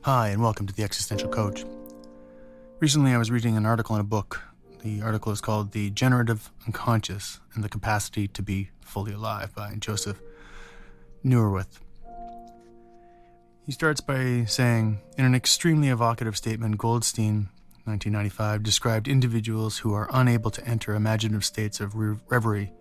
Hi, and welcome to The Existential Coach. Recently, I was reading an article in a book. The article is called The Generative Unconscious and the Capacity to be Fully Alive by Joseph Neuwirth. He starts by saying, in an extremely evocative statement, Goldstein, 1995, described individuals who are unable to enter imaginative states of reverie,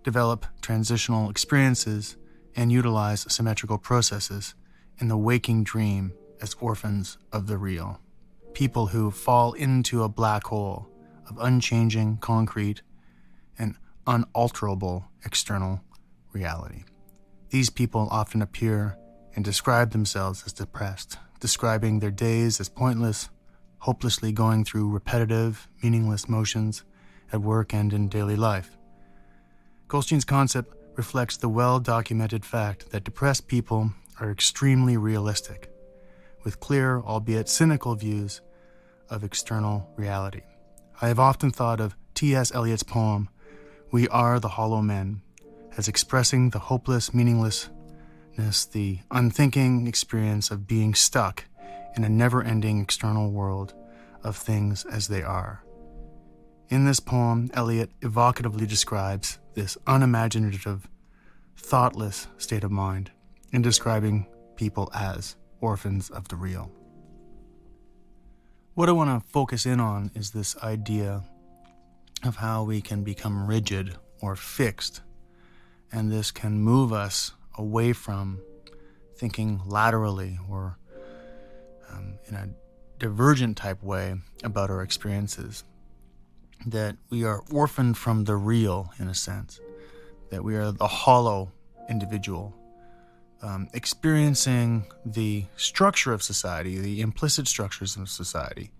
develop transitional experiences, and utilize symmetrical processes in the waking dream as orphans of the real. People who fall into a black hole of unchanging, concrete, and unalterable external reality. These people often appear and describe themselves as depressed, describing their days as pointless, hopelessly going through repetitive, meaningless motions at work and in daily life. Goldstein's concept reflects the well-documented fact that depressed people are extremely realistic, with clear, albeit cynical, views of external reality. I have often thought of T.S. Eliot's poem, "We Are the Hollow Men," as expressing the hopeless meaninglessness, the unthinking experience of being stuck in a never-ending external world of things as they are. In this poem, Eliot evocatively describes this unimaginative, thoughtless state of mind in describing people as orphans of the real. What I want to focus in on is this idea of how we can become rigid or fixed, and this can move us away from thinking laterally or in a divergent type way about our experiences. That we are orphaned from the real, in a sense, that we are the hollow individual, experiencing the structure of society, the implicit structures of society,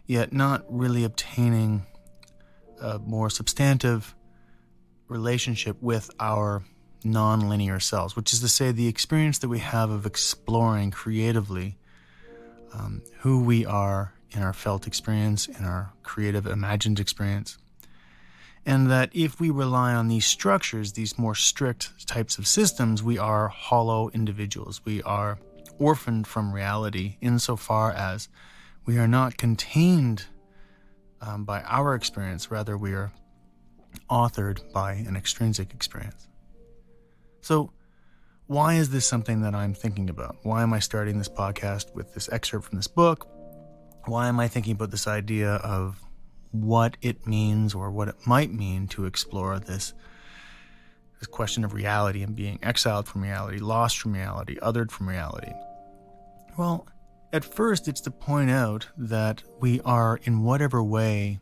yet not really obtaining a more substantive relationship with our non-linear selves, which is to say the experience that we have of exploring creatively who we are in our felt experience, in our creative imagined experience. And that if we rely on these structures, these more strict types of systems, we are hollow individuals. We are orphaned from reality insofar as we are not contained by our experience. Rather, we are authored by an extrinsic experience. So why is this something that I'm thinking about? Why am I starting this podcast with this excerpt from this book? Why am I thinking about this idea of what it means or what it might mean to explore this question of reality and being exiled from reality, lost from reality, othered from reality? Well, at first it's to point out that we are in whatever way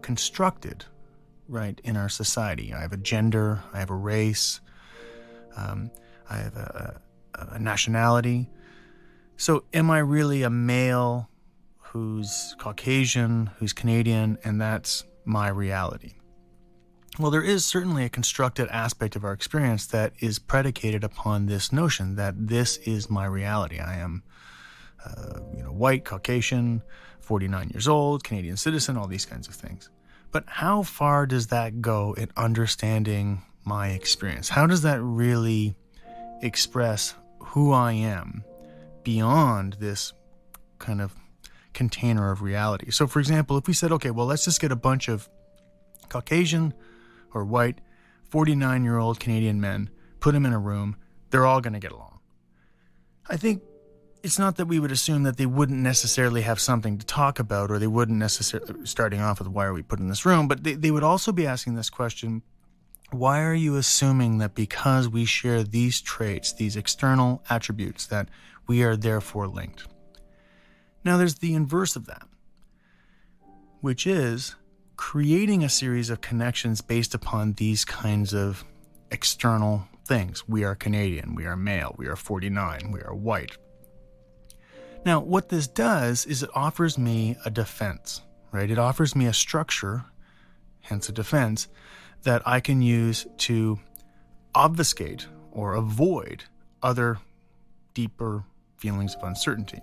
constructed, right, in our society. I have a gender, I have a race, I have a nationality. So am I really a male who's Caucasian, who's Canadian, and that's my reality? Well, there is certainly a constructed aspect of our experience that is predicated upon this notion that this is my reality. I am, white, Caucasian, 49 years old, Canadian citizen, all these kinds of things. But how far does that go in understanding my experience? How does that really express who I am beyond this kind of container of reality? So, for example, if we said, okay, well, let's just get a bunch of Caucasian or white 49-year-old Canadian men, put them in a room, they're all going to get along. I think it's not that we would assume that they wouldn't necessarily have something to talk about, or they wouldn't necessarily, starting off with why are we put in this room, but they would also be asking this question, why are you assuming that because we share these traits, these external attributes, that we are therefore linked? Now, there's the inverse of that, which is creating a series of connections based upon these kinds of external things. We are Canadian, we are male, we are 49, we are white. Now, what this does is it offers me a defense, right? It offers me a structure, hence a defense, that I can use to obfuscate or avoid other deeper feelings of uncertainty.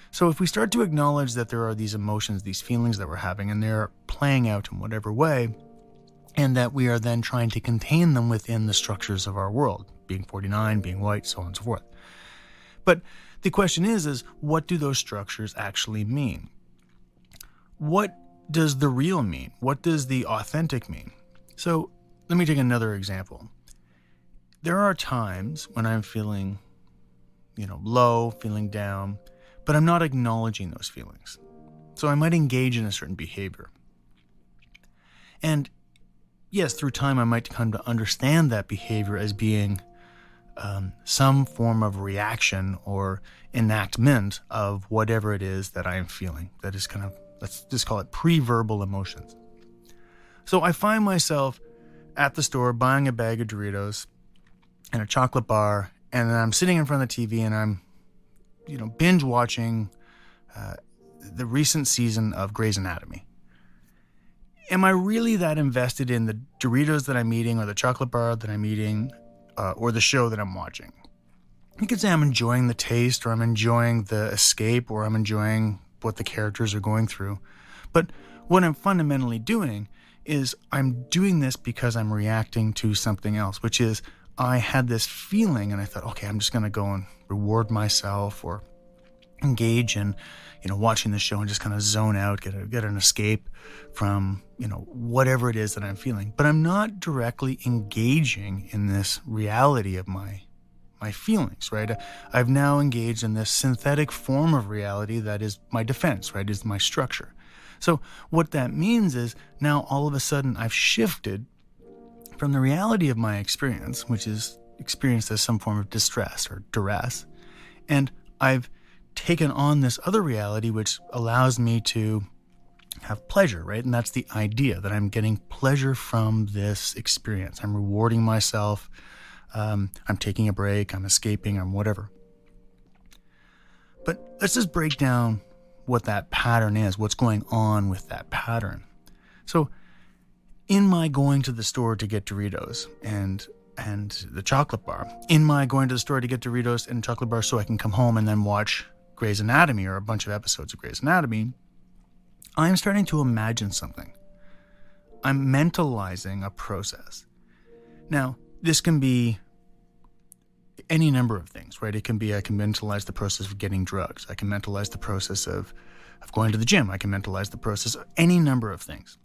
So if we start to acknowledge that there are these emotions, these feelings that we're having, and they're playing out in whatever way, and that we are then trying to contain them within the structures of our world, being 49, being white, so on and so forth. But the question is what do those structures actually mean? What does the real mean? What does the authentic mean? So let me take another example. There are times when I'm feeling, low, feeling down, but I'm not acknowledging those feelings. So I might engage in a certain behavior. And yes, through time I might come to understand that behavior as being some form of reaction or enactment of whatever it is that I am feeling. That is let's just call it pre-verbal emotions. So I find myself at the store buying a bag of Doritos and a chocolate bar, and then I'm sitting in front of the TV and I'm, binge watching the recent season of Grey's Anatomy. Am I really that invested in the Doritos that I'm eating or the chocolate bar that I'm eating or the show that I'm watching? You could say I'm enjoying the taste, or I'm enjoying the escape, or I'm enjoying what the characters are going through. But what I'm fundamentally doing is I'm doing this because I'm reacting to something else, which is I had this feeling and I thought, okay, I'm just going to go and reward myself or engage in, watching the show and just kind of zone out, get an escape from, whatever it is that I'm feeling. But I'm not directly engaging in this reality of my feelings, right? I've now engaged in this synthetic form of reality that is my defense, right? Is my structure. So what that means is now all of a sudden I've shifted from the reality of my experience, which is experienced as some form of distress or duress, and I've taken on this other reality which allows me to have pleasure, right? And that's the idea that I'm getting pleasure from this experience. I'm rewarding myself. I'm taking a break. I'm escaping. I'm whatever. But let's just break down what that pattern is, what's going on with that pattern. So in my going to the store to get Doritos and the chocolate bar, in my going to the store to get Doritos and chocolate bar so I can come home and then watch Grey's Anatomy or a bunch of episodes of Grey's Anatomy, I'm starting to imagine something. I'm mentalizing a process. Now, this can be any number of things, right? It can be I can mentalize the process of getting drugs. I can mentalize the process of going to the gym. I can mentalize the process of any number of things.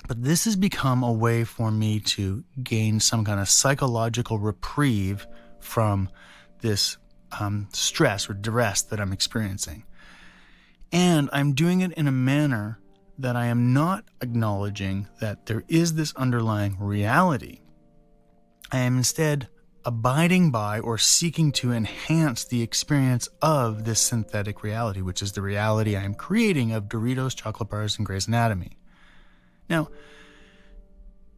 But this has become a way for me to gain some kind of psychological reprieve from this stress or duress that I'm experiencing. And I'm doing it in a manner that I am not acknowledging that there is this underlying reality. I am instead abiding by or seeking to enhance the experience of this synthetic reality, which is the reality I am creating of Doritos, chocolate bars, and Grey's Anatomy. Now,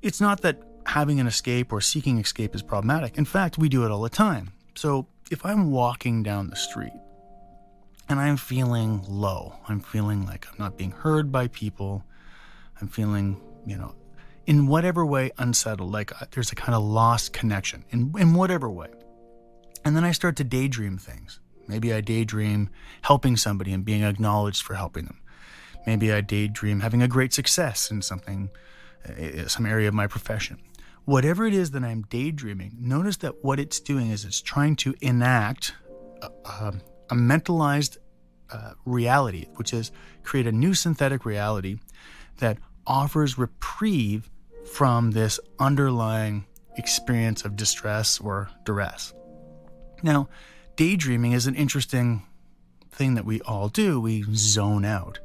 it's not that having an escape or seeking escape is problematic. In fact, we do it all the time. So if I'm walking down the street and I'm feeling low, I'm feeling like I'm not being heard by people, I'm feeling, in whatever way unsettled, like there's a kind of lost connection in whatever way. And then I start to daydream things. Maybe I daydream helping somebody and being acknowledged for helping them. Maybe I daydream having a great success in something, some area of my profession. Whatever it is that I'm daydreaming, notice that what it's doing is it's trying to enact a mentalized reality, which is create a new synthetic reality that offers reprieve from this underlying experience of distress or duress. Now, daydreaming is an interesting thing that we all do. We zone out.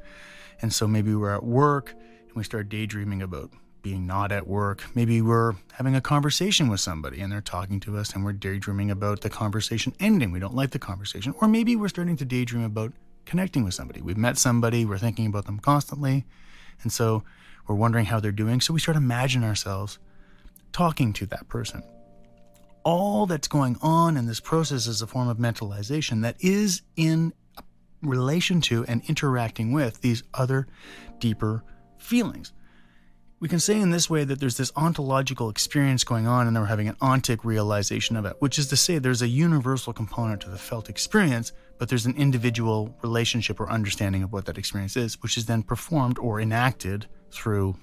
And so maybe we're at work and we start daydreaming about being not at work. Maybe we're having a conversation with somebody and they're talking to us and we're daydreaming about the conversation ending. We don't like the conversation. Or maybe we're starting to daydream about connecting with somebody. We've met somebody, we're thinking about them constantly. And so we're wondering how they're doing. So we start imagining ourselves talking to that person. All that's going on in this process is a form of mentalization that is in relation to and interacting with these other deeper feelings. We can say in this way that there's this ontological experience going on and then we're having an ontic realization of it, which is to say there's a universal component to the felt experience, but there's an individual relationship or understanding of what that experience is, which is then performed or enacted through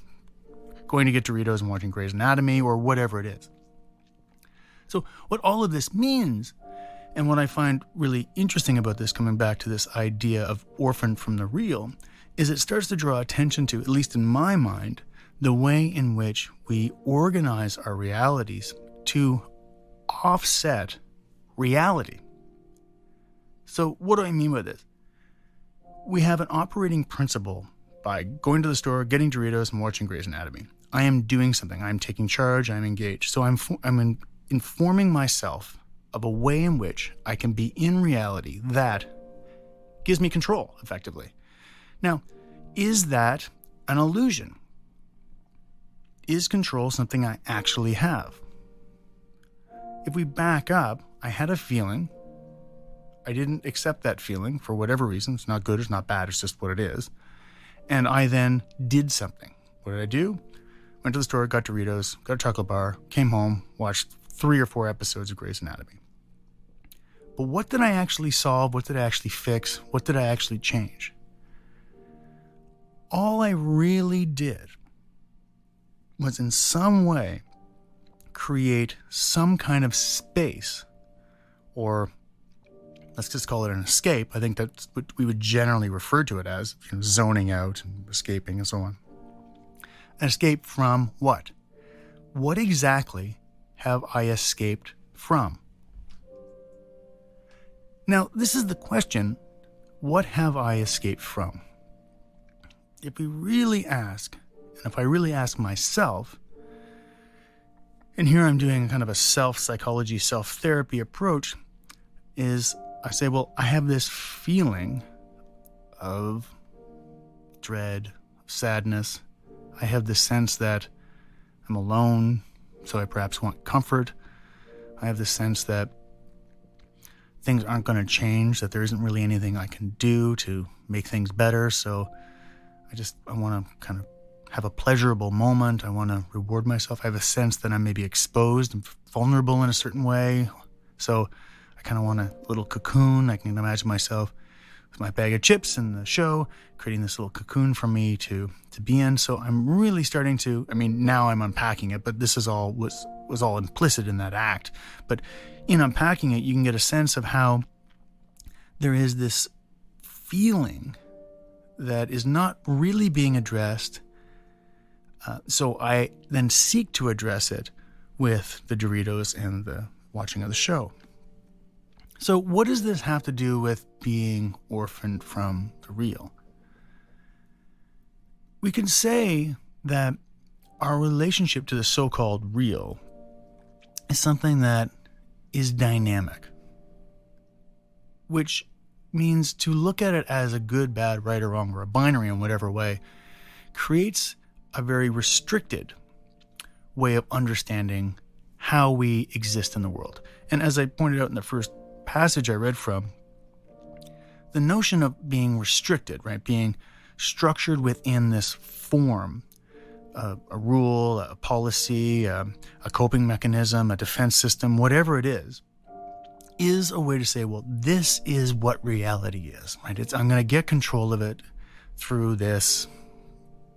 going to get Doritos and watching Grey's Anatomy or whatever it is. So what all of this means And what I find really interesting about this, coming back to this idea of orphaned from the real, is it starts to draw attention to, at least in my mind, the way in which we organize our realities to offset reality. So what do I mean by this? We have an operating principle by going to the store, getting Doritos, and watching Grey's Anatomy. I am doing something. I'm taking charge. I'm engaged. So I'm informing myself of a way in which I can be in reality that gives me control, effectively. Now, is that an illusion? Is control something I actually have? If we back up, I had a feeling. I didn't accept that feeling for whatever reason. It's not good, it's not bad, it's just what it is. And I then did something. What did I do? Went to the store, got Doritos, got a chocolate bar, came home, watched 3 or 4 episodes of Grey's Anatomy. But what did I actually solve? What did I actually fix? What did I actually change? All I really did was in some way create some kind of space, or let's just call it an escape. I think that's what we would generally refer to it as, zoning out and escaping and so on. An escape from what? What exactly have I escaped from? Now, this is the question, what have I escaped from? If we really ask, and if I really ask myself, and here I'm doing kind of a self-psychology, self-therapy approach, is I say, well, I have this feeling of dread, sadness. I have this sense that I'm alone, so I perhaps want comfort. I have this sense that things aren't going to change, that there isn't really anything I can do to make things better, so I want to kind of have a pleasurable moment. I want to reward myself. I have a sense that I'm maybe exposed and vulnerable in a certain way, so I kind of want a little cocoon. I can imagine myself with my bag of chips in the show, creating this little cocoon for me to be in. So I'm really starting to, now I'm unpacking it, but this is all was all implicit in that act. But in unpacking it, you can get a sense of how there is this feeling that is not really being addressed. So I then seek to address it with the Doritos and the watching of the show. So what does this have to do with being orphaned from the real? We can say that our relationship to the so-called real is something that is dynamic, which means to look at it as a good, bad, right or wrong, or a binary in whatever way, creates a very restricted way of understanding how we exist in the world. And as I pointed out in the first passage I read from, the notion of being restricted, right, being structured within this form, a rule, a policy, a coping mechanism, a defense system, whatever it is a way to say, well, this is what reality is, right? I'm going to get control of it through this,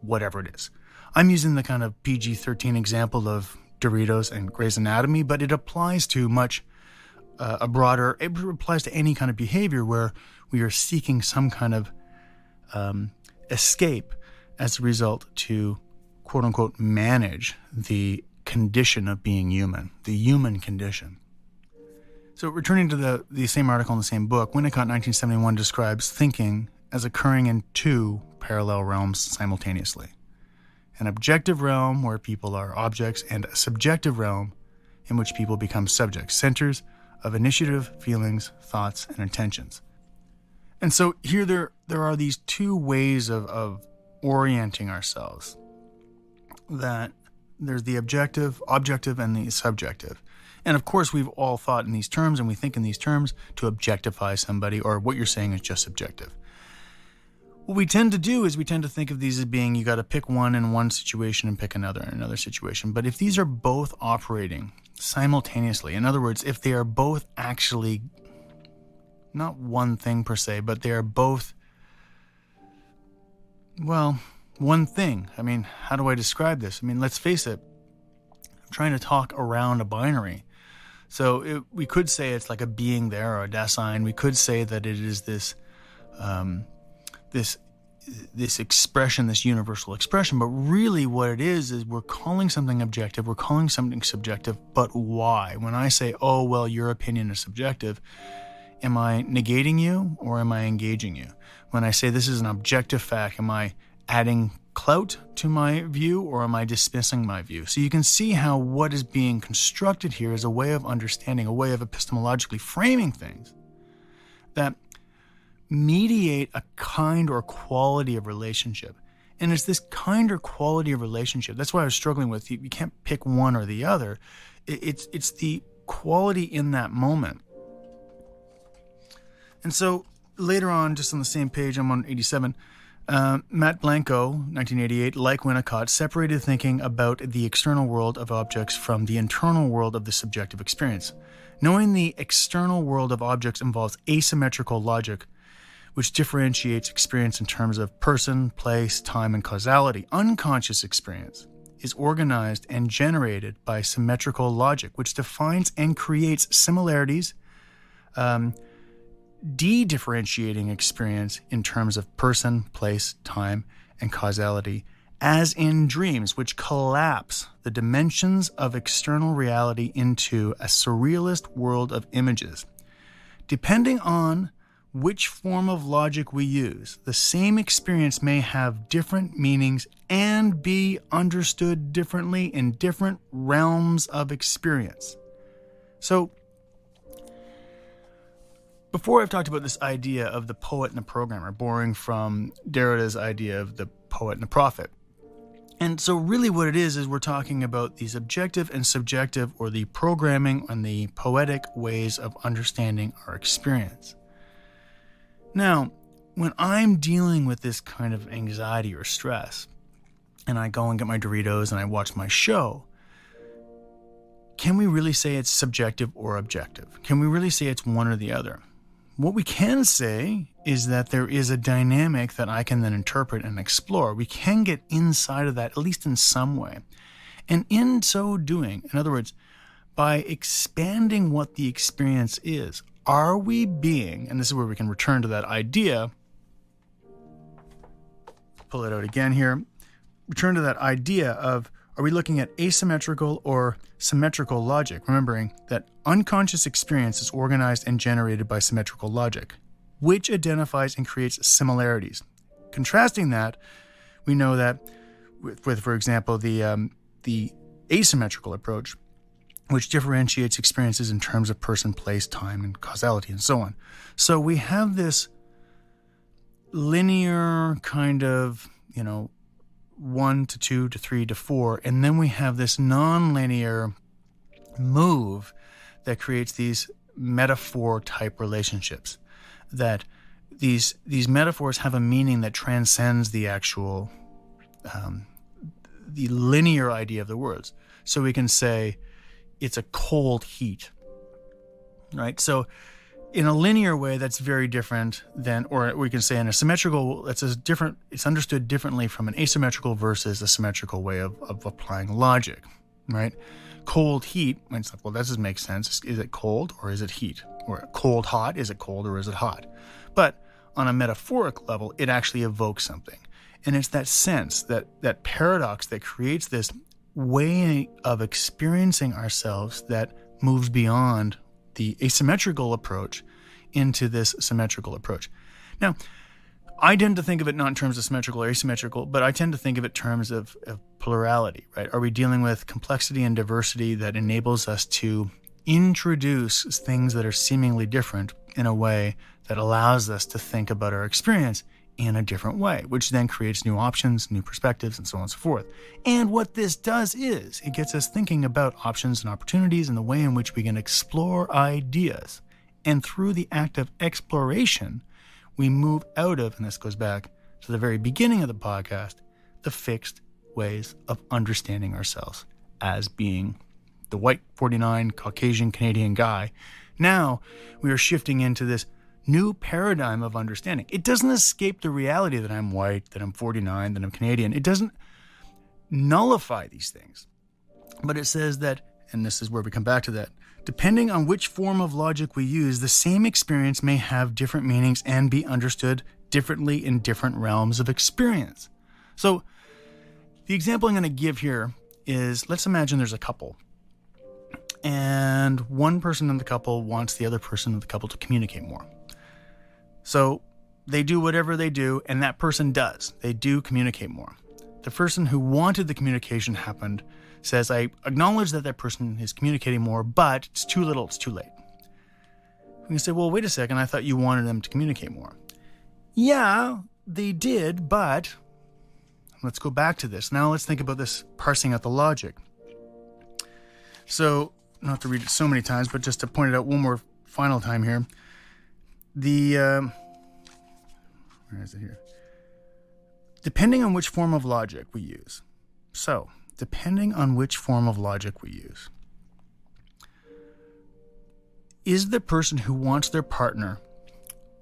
whatever it is. I'm using the kind of PG-13 example of Doritos and Grey's Anatomy, but it applies to much it applies to any kind of behavior where we are seeking some kind of escape as a result to, quote unquote, manage the condition of being human, the human condition. So returning to the same article in the same book, Winnicott 1971 describes thinking as occurring in 2 parallel realms simultaneously. An objective realm where people are objects, and a subjective realm in which people become subjects, centers of initiative, feelings, thoughts, and intentions. And so here there are these 2 ways of orienting ourselves. That there's the objective, and the subjective. And of course, we've all thought in these terms, and we think in these terms to objectify somebody, or what you're saying is just subjective. What we tend to do is we tend to think of these as being, you got to pick one in one situation and pick another in another situation. But if these are both operating simultaneously, in other words, if they are both actually not one thing per se, but they are both, well, one thing. How do I describe this? Let's face it, I'm trying to talk around a binary. We could say it's like a being there or a Dasein. We could say that it is this expression, this universal expression. But really what it is we're calling something objective, we're calling something subjective, but why? When I say, oh, well, your opinion is subjective, am I negating you or am I engaging you? When I say this is an objective fact, am I adding clout to my view or am I dismissing my view? So you can see how what is being constructed here is a way of understanding, a way of epistemologically framing things that mediate a kind or quality of relationship. And it's this kind or quality of relationship. That's why I was struggling with, you can't pick one or the other. It's the quality in that moment. And so later on, just on the same page, I'm on 87, Matt Blanco, 1988, like Winnicott, separated thinking about the external world of objects from the internal world of the subjective experience. Knowing the external world of objects involves asymmetrical logic, which differentiates experience in terms of person, place, time, and causality. Unconscious experience is organized and generated by symmetrical logic, which defines and creates similarities, de-differentiating experience in terms of person, place, time, and causality, as in dreams, which collapse the dimensions of external reality into a surrealist world of images. Depending on which form of logic we use, the same experience may have different meanings and be understood differently in different realms of experience. So, before I've talked about this idea of the poet and the programmer, borrowing from Derrida's idea of the poet and the prophet. And so really what it is we're talking about these objective and subjective, or the programming and the poetic ways of understanding our experience. Now, when I'm dealing with this kind of anxiety or stress, and I go and get my Doritos and I watch my show, can we really say it's subjective or objective? Can we really say it's one or the other? What we can say is that there is a dynamic that I can then interpret and explore. We can get inside of that, at least in some way. And in so doing, in other words, by expanding what the experience is, are we being, and this is where we can return to that idea, pull it out again here, return to that idea of, are we looking at asymmetrical or symmetrical logic? Remembering that unconscious experience is organized and generated by symmetrical logic, which identifies and creates similarities. Contrasting that, we know that with for example, the asymmetrical approach, which differentiates experiences in terms of person, place, time, and causality, and so on. So we have this linear kind of, 1 to 2 to 3 to 4, and then we have this non-linear move that creates these metaphor-type relationships. That these metaphors have a meaning that transcends the actual, the linear idea of the words. So we can say it's a cold heat, right? So in a linear way, that's very different than, or we can say in a symmetrical, it's understood differently from an asymmetrical versus a symmetrical way of applying logic, right? Cold heat, it's like, well, that doesn't make sense. Is it cold or is it heat? Or cold hot, is it cold or is it hot? But on a metaphoric level, it actually evokes something. And it's that sense, that paradox that creates this way of experiencing ourselves that moves beyond the asymmetrical approach into this symmetrical approach. Now, I tend to think of it not in terms of symmetrical or asymmetrical, but I tend to think of it in terms of plurality, right? Are we dealing with complexity and diversity that enables us to introduce things that are seemingly different in a way that allows us to think about our experience in a different way, which then creates new options, new perspectives, and so on and so forth. And what this does is it gets us thinking about options and opportunities and the way in which we can explore ideas. And through the act of exploration, we move out of, and this goes back to the very beginning of the podcast, the fixed ways of understanding ourselves as being the white 49 Caucasian Canadian guy. Now we are shifting into this new paradigm of understanding. It doesn't escape the reality that I'm white, that I'm 49, that I'm Canadian. It doesn't nullify these things. But it says that, and this is where we come back to that Depending on which form of logic we use, the same experience may have different meanings and be understood differently in different realms of experience. So the example I'm going to give here is, let's imagine there's a couple, and one person in the couple wants the other person in the couple to communicate more. So they do whatever they do, and that person does. They do communicate more. The person who wanted the communication happened says, I acknowledge that person is communicating more, but it's too little, it's too late. And you say, well, wait a second, I thought you wanted them to communicate more. Yeah, they did, but let's go back to this. Now let's think about this, parsing out the logic. So, not to read it so many times, but just to point it out one more final time here. Where is it here? Depending on which form of logic we use. So, depending on which form of logic we use. Is the person who wants their partner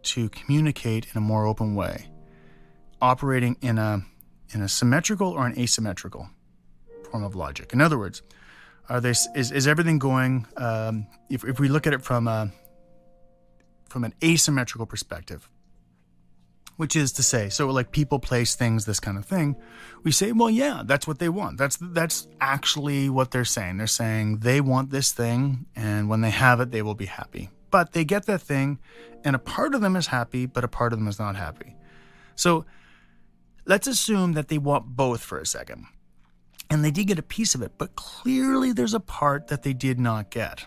to communicate in a more open way operating in a symmetrical or an asymmetrical form of logic? In other words, is everything going, if we look at it from an asymmetrical perspective, which is to say, so like people, place, things, this kind of thing, we say, well, yeah, that's what they want. That's actually what they're saying. They're saying they want this thing, and when they have it, they will be happy. But they get that thing, and a part of them is happy, but a part of them is not happy. So let's assume that they want both for a second. And they did get a piece of it, but clearly there's a part that they did not get.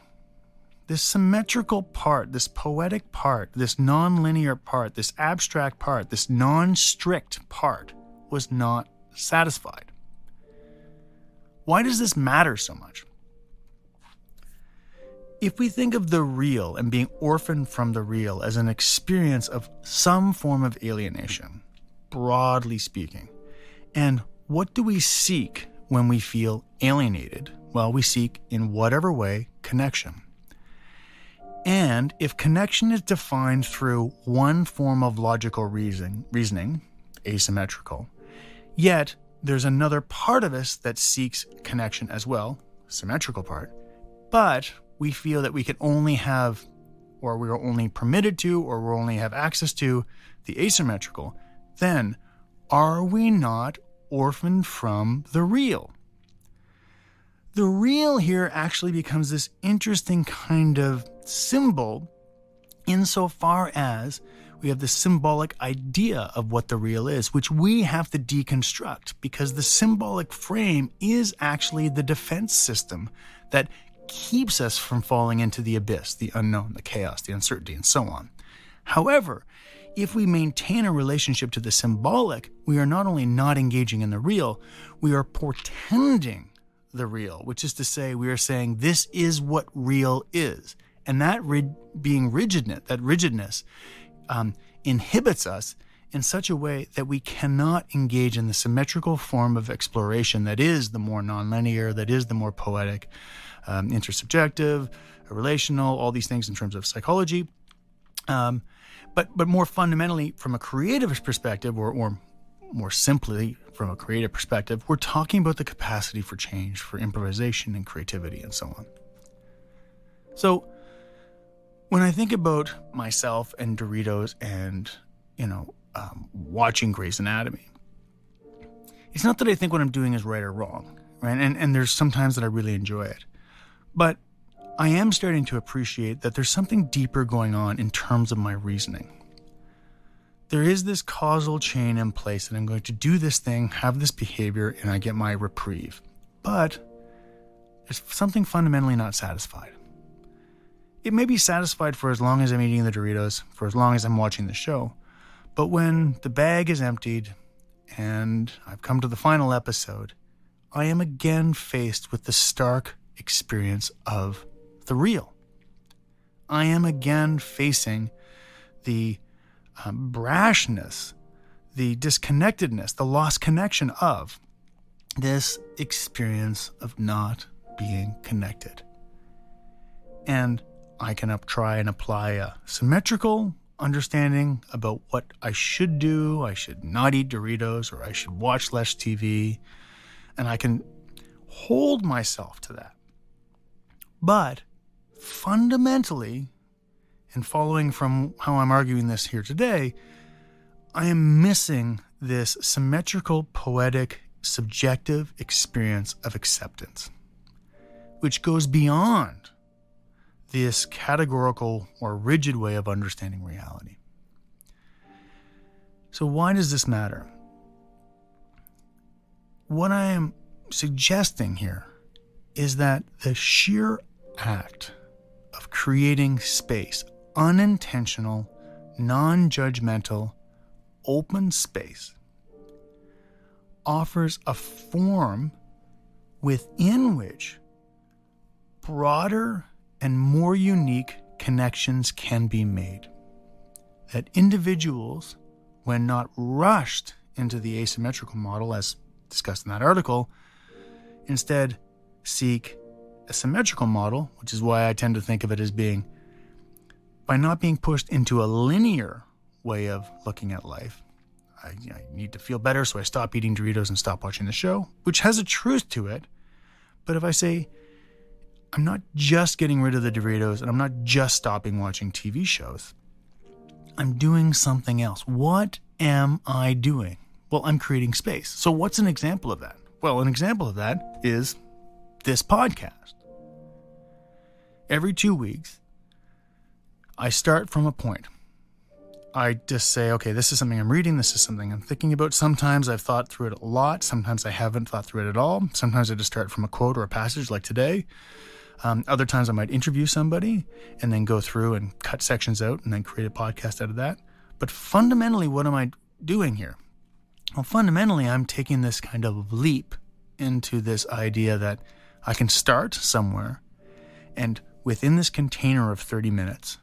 This symmetrical part, this poetic part, this non-linear part, this abstract part, this non-strict part was not satisfied. Why does this matter so much? If we think of the real and being orphaned from the real as an experience of some form of alienation, broadly speaking, and what do we seek when we feel alienated? Well, we seek, in whatever way, connection. And if connection is defined through one form of logical reasoning, asymmetrical, yet there's another part of us that seeks connection as well, symmetrical part, but we feel that we can only have, or we are only permitted to, or we only have access to the asymmetrical, then are we not orphaned from the real? The real here actually becomes this interesting kind of symbol insofar as we have the symbolic idea of what the real is, which we have to deconstruct, because the symbolic frame is actually the defense system that keeps us from falling into the abyss, the unknown, the chaos, the uncertainty, and so on. However, if we maintain a relationship to the symbolic, we are not only not engaging in the real, we are portending the real, which is to say, we are saying this is what real is. And that rigidness inhibits us in such a way that we cannot engage in the symmetrical form of exploration that is the more nonlinear, that is the more poetic, intersubjective, relational, all these things in terms of psychology. But more fundamentally, from a creative perspective, or more simply from a creative perspective, we're talking about the capacity for change, for improvisation and creativity and so on. So when I think about myself and Doritos and, watching Grey's Anatomy, it's not that I think what I'm doing is right or wrong, right? And there's sometimes that I really enjoy it. But I am starting to appreciate that there's something deeper going on in terms of my reasoning. There is this causal chain in place that I'm going to do this thing, have this behavior, and I get my reprieve. But there's something fundamentally not satisfied. It may be satisfied for as long as I'm eating the Doritos, for as long as I'm watching the show. But when the bag is emptied and I've come to the final episode, I am again faced with the stark experience of the real. I am again facing the brashness, the disconnectedness, the lost connection of this experience of not being connected. And I can try and apply a symmetrical understanding about what I should do. I should not eat Doritos, or I should watch less TV. And I can hold myself to that. But fundamentally, and following from how I'm arguing this here today, I am missing this symmetrical, poetic, subjective experience of acceptance, which goes beyond this categorical or rigid way of understanding reality. So why does this matter? What I am suggesting here is that the sheer act of creating space, unintentional, non-judgmental, open space, offers a form within which broader and more unique connections can be made. That individuals, when not rushed into the asymmetrical model as discussed in that article, instead seek a symmetrical model, which is why I tend to think of it as being, by not being pushed into a linear way of looking at life. I need to feel better, so I stop eating Doritos and stop watching the show, which has a truth to it. But if I say, I'm not just getting rid of the Doritos and I'm not just stopping watching TV shows, I'm doing something else. What am I doing? Well, I'm creating space. So what's an example of that? Well, an example of that is this podcast. Every 2 weeks, I start from a point. I just say, okay, this is something I'm reading. This is something I'm thinking about. Sometimes I've thought through it a lot. Sometimes I haven't thought through it at all. Sometimes I just start from a quote or a passage like today. Other times I might interview somebody and then go through and cut sections out and then create a podcast out of that. But fundamentally, what am I doing here? Well, fundamentally, I'm taking this kind of leap into this idea that I can start somewhere, and within this container of 30 minutes,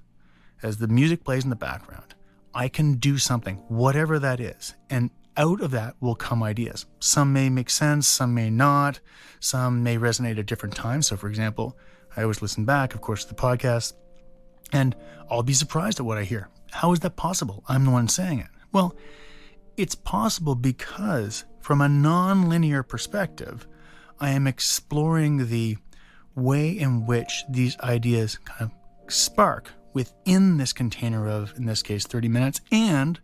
as the music plays in the background, I can do something, whatever that is. And out of that will come ideas. Some may make sense, some may not. Some may resonate at different times. So, for example, I always listen back, of course, to the podcast, and I'll be surprised at what I hear. How is that possible? I'm the one saying it. Well, it's possible because from a non-linear perspective, I am exploring the way in which these ideas kind of spark within this container of, in this case, 30 minutes. And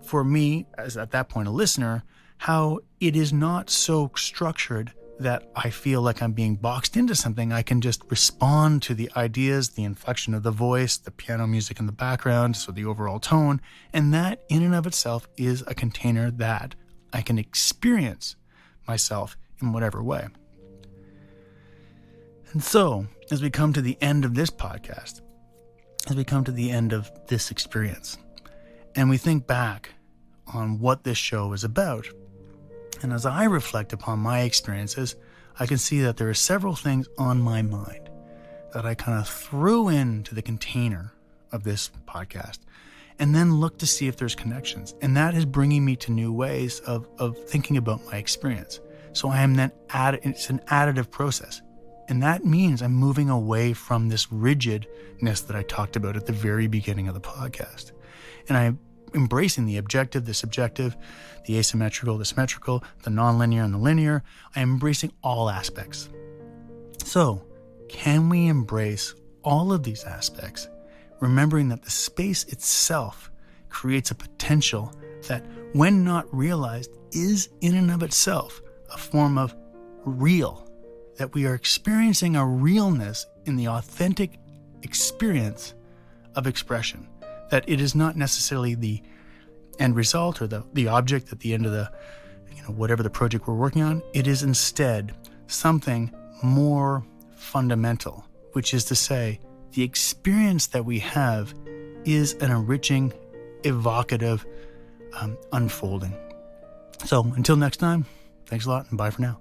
for me, as at that point a listener, how it is not so structured that I feel like I'm being boxed into something. I can just respond to the ideas, the inflection of the voice, the piano music in the background, so the overall tone. And that in and of itself is a container that I can experience myself in whatever way. And so, as we come to the end of this podcast, as we come to the end of this experience, and we think back on what this show is about, and as I reflect upon my experiences, I can see that there are several things on my mind that I kind of threw into the container of this podcast, and then look to see if there's connections. And that is bringing me to new ways of thinking about my experience. So I am then it's an additive process. And that means I'm moving away from this rigidness that I talked about at the very beginning of the podcast. And I'm embracing the objective, the subjective, the asymmetrical, the symmetrical, the nonlinear, and the linear. I am embracing all aspects. So, can we embrace all of these aspects, remembering that the space itself creates a potential that, when not realized, is in and of itself a form of real, that we are experiencing a realness in the authentic experience of expression, that it is not necessarily the end result or the object at the end of the, whatever the project we're working on. It is instead something more fundamental, which is to say, the experience that we have is an enriching, evocative unfolding. So until next time, thanks a lot and bye for now.